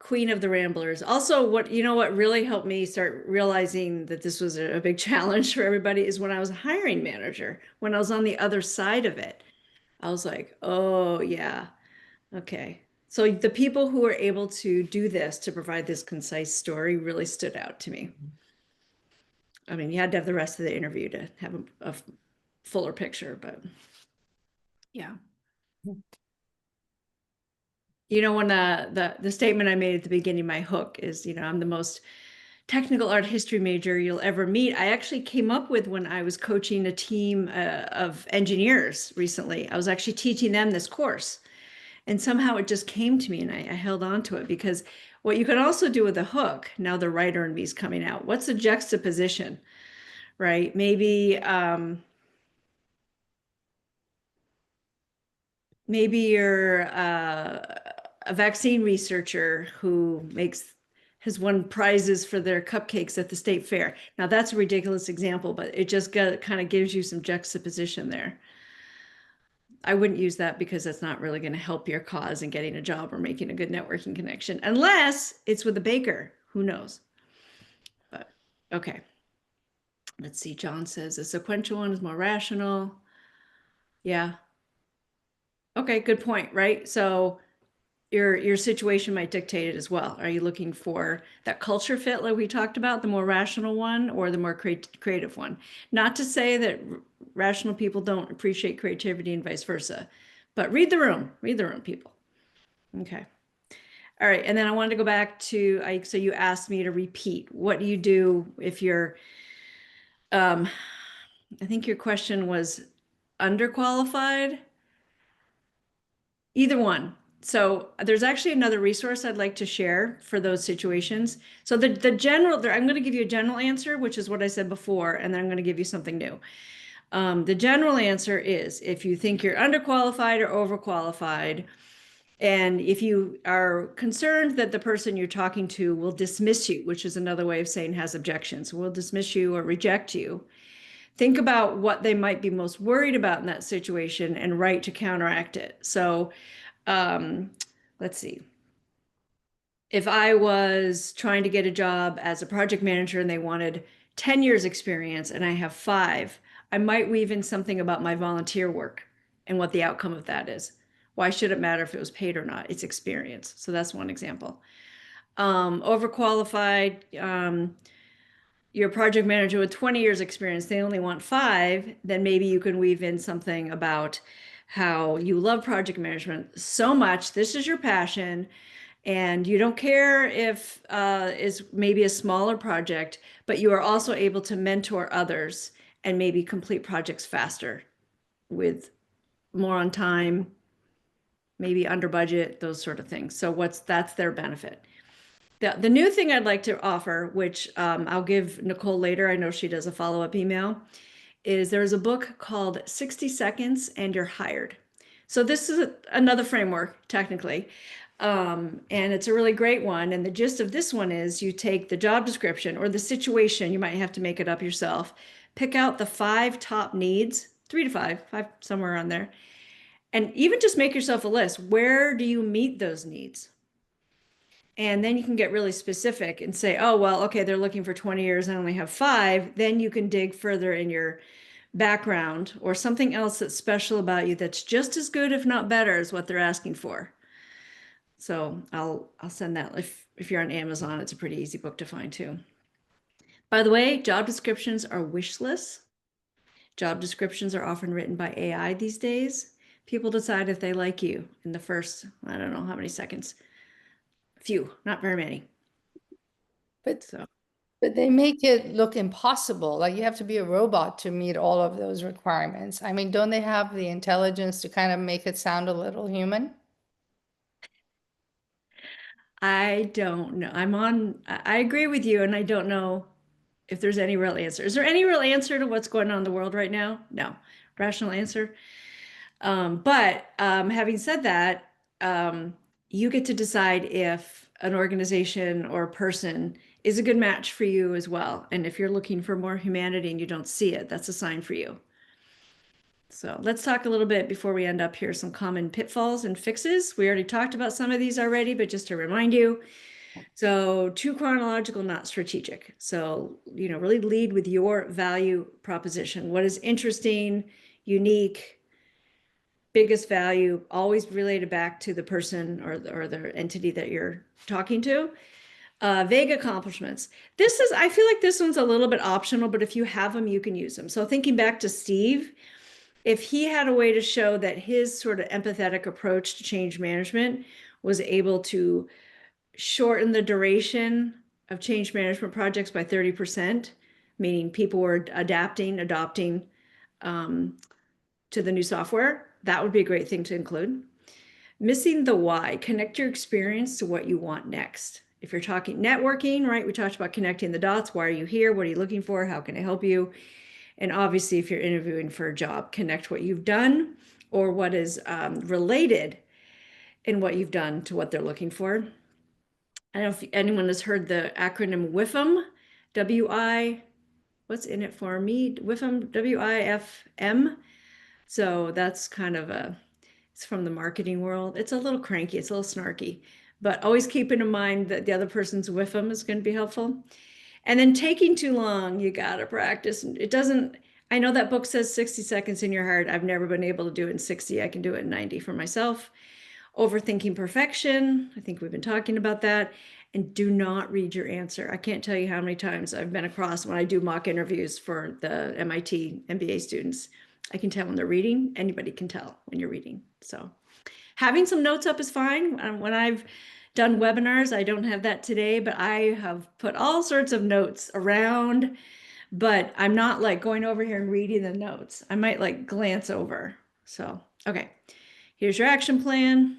A: Queen of the Ramblers. Also, what really helped me start realizing that this was a big challenge for everybody is when I was a hiring manager, when I was on the other side of it. I was like, oh yeah, okay. So the people who were able to do this, to provide this concise story, really stood out to me. I mean, you had to have the rest of the interview to have a fuller picture, but yeah. When the statement I made at the beginning, my hook is, I'm the most technical art history major you'll ever meet. I actually came up with when I was coaching a team of engineers recently. I was actually teaching them this course, and somehow it just came to me, and I held on to it, because what you can also do with a hook, now the writer in me is coming out. What's the juxtaposition, right? Maybe you're a vaccine researcher who has won prizes for their cupcakes at the state fair. Now that's a ridiculous example, but it just kind of gives you some juxtaposition there. I wouldn't use that because that's not really going to help your cause in getting a job or making a good networking connection, unless it's with a baker. Who knows? But okay. Let's see. John says a sequential one is more rational. Yeah. Okay, good point, right? So your situation might dictate it as well. Are you looking for that culture fit like we talked about, the more rational one or the more creative one? Not to say that rational people don't appreciate creativity and vice versa, but read the room, people. Okay. All right, and then I wanted to go back to, so you asked me to repeat. What do you do if you're, I think your question was underqualified? Either one. So there's actually another resource I'd like to share for those situations. So the general, I'm going to give you a general answer, which is what I said before, and then I'm going to give you something new. The general answer is if you think you're underqualified or overqualified, and if you are concerned that the person you're talking to will dismiss you, which is another way of saying has objections, will dismiss you or reject you, think about what they might be most worried about in that situation and write to counteract it. So let's see. If I was trying to get a job as a project manager and they wanted 10 years experience and I have 5, I might weave in something about my volunteer work and what the outcome of that is. Why should it matter if it was paid or not? It's experience. So that's one example. Overqualified, your project manager with 20 years experience, they only want 5, then maybe you can weave in something about how you love project management so much. This is your passion. And you don't care if is maybe a smaller project, but you are also able to mentor others and maybe complete projects faster with more on time, maybe under budget, those sort of things. So that's their benefit. The new thing I'd like to offer, which I'll give Nicole later, I know she does a follow-up email, is there's a book called 60 Seconds and You're Hired. So this is another framework, technically, and it's a really great one. And the gist of this one is you take the job description or the situation, you might have to make it up yourself, pick out the 5 top needs, 3 to 5, somewhere around there, and even just make yourself a list. Where do you meet those needs? And then you can get really specific and say, oh, well, okay, they're looking for 20 years. I only have 5. Then you can dig further in your background or something else that's special about you that's just as good, if not better, as what they're asking for. So I'll send that. If you're on Amazon, it's a pretty easy book to find too. By the way, job descriptions are wish lists. Job descriptions are often written by AI these days. People decide if they like you in the first, I don't know how many seconds. Few, not very many.
C: But they make it look impossible. Like you have to be a robot to meet all of those requirements. I mean, don't they have the intelligence to kind of make it sound a little human?
A: I don't know. I agree with you, and I don't know if there's any real answer. Is there any real answer to what's going on in the world right now? No. Rational answer. But having said that, you get to decide if an organization or a person is a good match for you as well. And if you're looking for more humanity and you don't see it, that's a sign for you. So let's talk a little bit before we end up here, some common pitfalls and fixes. We already talked about some of these already, but just to remind you. So too chronological, not strategic. So, really lead with your value proposition. What is interesting, unique, biggest value, always related back to the person or the entity that you're talking to. Vague accomplishments. I feel like this one's a little bit optional, but if you have them, you can use them. So thinking back to Steve, if he had a way to show that his sort of empathetic approach to change management was able to shorten the duration of change management projects by 30%, meaning people were adopting to the new software, that would be a great thing to include. Missing the why, connect your experience to what you want next. If you're talking networking, right, we talked about connecting the dots. Why are you here? What are you looking for? How can I help you? And obviously, if you're interviewing for a job, connect what you've done or what is related in what you've done to what they're looking for. I don't know if anyone has heard the acronym WIFM, W-I, what's in it for me? WIFM, W-I-F-M. So that's kind of it's from the marketing world. It's a little cranky, it's a little snarky, but always keeping in mind that the other person's WIFM is going to be helpful. And then taking too long, you got to practice. I know that book says 60 seconds in your heart. I've never been able to do it in 60. I can do it in 90 for myself. Overthinking perfection. I think we've been talking about that. And do not read your answer. I can't tell you how many times I've been across when I do mock interviews for the MIT MBA students. I can tell when they're reading. Anybody can tell when you're reading. So having some notes up is fine. When I've done webinars, I don't have that today, but I have put all sorts of notes around, but I'm not like going over here and reading the notes. I might like glance over. So, okay, here's your action plan.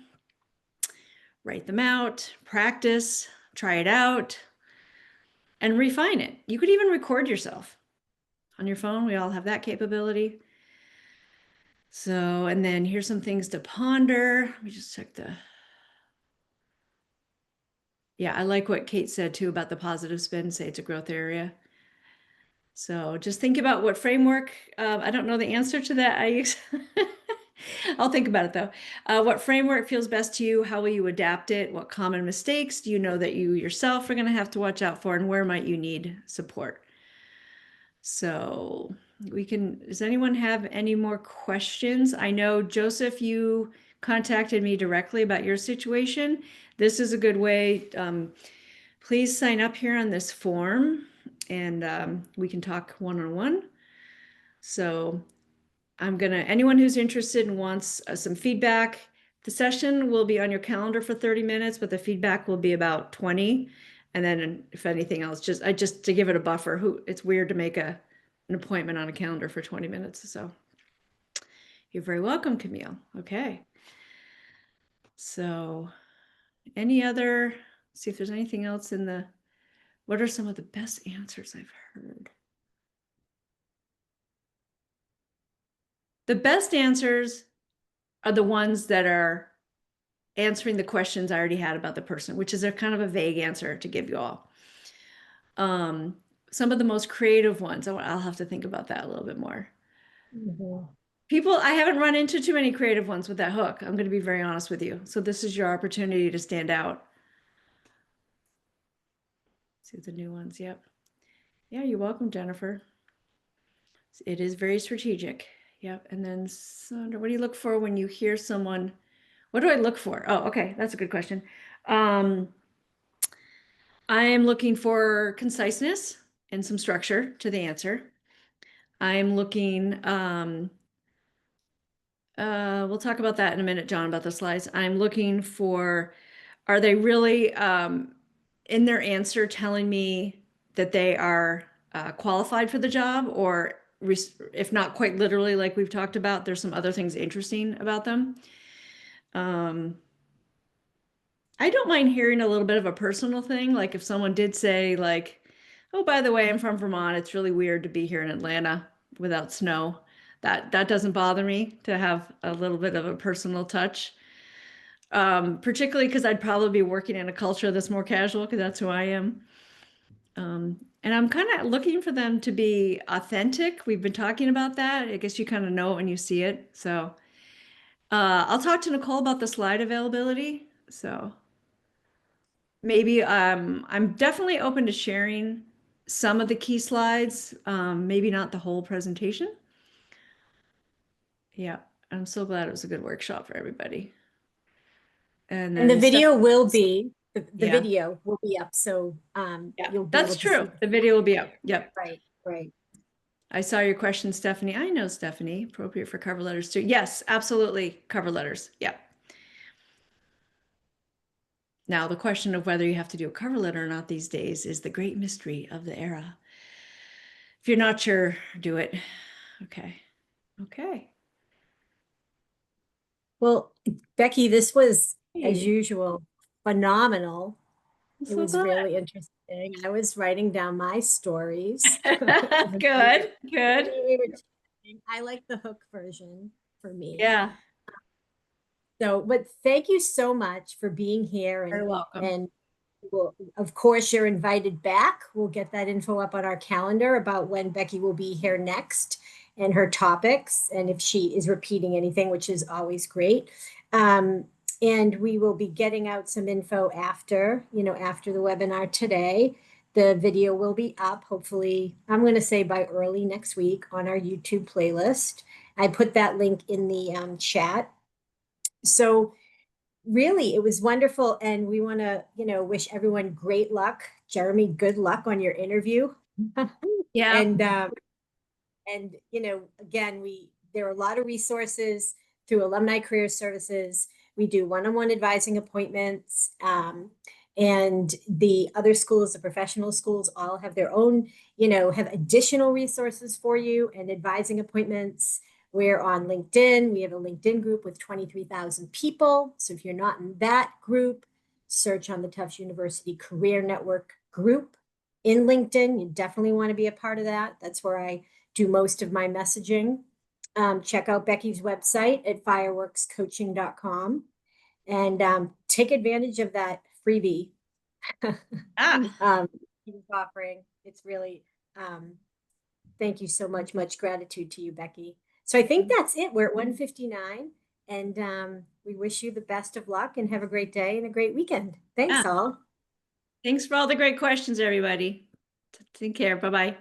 A: Write them out, practice, try it out, and refine it. You could even record yourself on your phone. We all have that capability. So, and then here's some things to ponder. Let me just check yeah, I like what Kate said too about the positive spin, say it's a growth area. So just think about what framework, I don't know the answer to that. I'll think about it though. What framework feels best to you? How will you adapt it? What common mistakes do you know that you yourself are going to have to watch out for, and where might you need support? So does anyone have any more questions? I know, Joseph, you contacted me directly about your situation. This is a good way. Please sign up here on this form and we can talk one-on-one. So anyone who's interested and wants some feedback, The session will be on your calendar for 30 minutes, but the feedback will be about 20. And then if anything else, just to give it a buffer, it's weird to make an appointment on a calendar for 20 minutes. So you're very welcome, Camille. Okay. So any other, see if there's anything else what are some of the best answers I've heard? The best answers are the ones that are answering the questions I already had about the person, which is a kind of a vague answer to give you all. Some of the most creative ones, I'll have to think about that a little bit more. People, I haven't run into too many creative ones with that hook. I'm going to be very honest with you. So this is your opportunity to stand out. See the new ones. Yep. Yeah, you're welcome, Jennifer. It is very strategic. Yep. And then Sandra, what do you look for when you hear someone? What do I look for? Oh, okay. That's a good question. I am looking for conciseness and some structure to the answer. I'm looking, we'll talk about that in a minute, John, about the slides. I'm looking for, are they really in their answer telling me that they are qualified for the job, or if not quite literally, like we've talked about, there's some other things interesting about them. I don't mind hearing a little bit of a personal thing. Like if someone did say like, oh, by the way, I'm from Vermont. It's really weird to be here in Atlanta without snow. That doesn't bother me to have a little bit of a personal touch. Particularly because I'd probably be working in a culture that's more casual because that's who I am. And I'm kind of looking for them to be authentic. We've been talking about that. I guess you kind of know it when you see it. So I'll talk to Nicole about the slide availability. So maybe I'm definitely open to sharing some of the key slides, maybe not the whole presentation. Yeah, I'm so glad it was a good workshop for everybody. And
B: the
A: then
B: video will be the
A: Yeah.
B: video will be up, so
A: Yeah,
B: you'll be
A: that's
B: able to
A: true.
B: see
A: The video will be up. Yep.
B: Right.
A: I saw your question, Stephanie. I know, Stephanie. Appropriate for cover letters too. Yes, absolutely. Cover letters. Yeah. Now, the question of whether you have to do a cover letter or not these days is the great mystery of the era. If you're not sure, do it. Okay. Okay.
B: Well, Becky, this was, as
A: Hey.
B: usual, phenomenal.
A: I'm
B: It
A: so
B: was
A: glad.
B: really interesting. I was writing down my stories.
A: Good. Good.
B: I like the hook version for me.
A: Yeah.
B: So, but thank you so much for being here.
A: You're welcome.
B: And well, of course, you're invited back. We'll get that info up on our calendar about when Becky will be here next and her topics, and if she is repeating anything, which is always great. And we will be getting out some info after the webinar today. The video will be up, hopefully, I'm going to say by early next week on our YouTube playlist. I put that link in the chat. So really, it was wonderful. And we want to, wish everyone great luck. Jeremy, good luck on your interview.
A: Yeah.
B: And again, there are a lot of resources through Alumni Career Services. We do one-on-one advising appointments. And the other schools, the professional schools, all have their own, have additional resources for you and advising appointments. We're on LinkedIn. We have a LinkedIn group with 23,000 people. So if you're not in that group, search on the Tufts University Career Network group in LinkedIn. You definitely want to be a part of that. That's where I do most of my messaging. Check out Becky's website at fireworkscoaching.com and take advantage of that freebie he's offering. It's really, thank you so much. Much gratitude to you, Becky. So I think that's it. We're at 1:59, and we wish you the best of luck and have a great day and a great weekend. Thanks all.
A: Thanks for all the great questions, everybody. Take care. Bye-bye.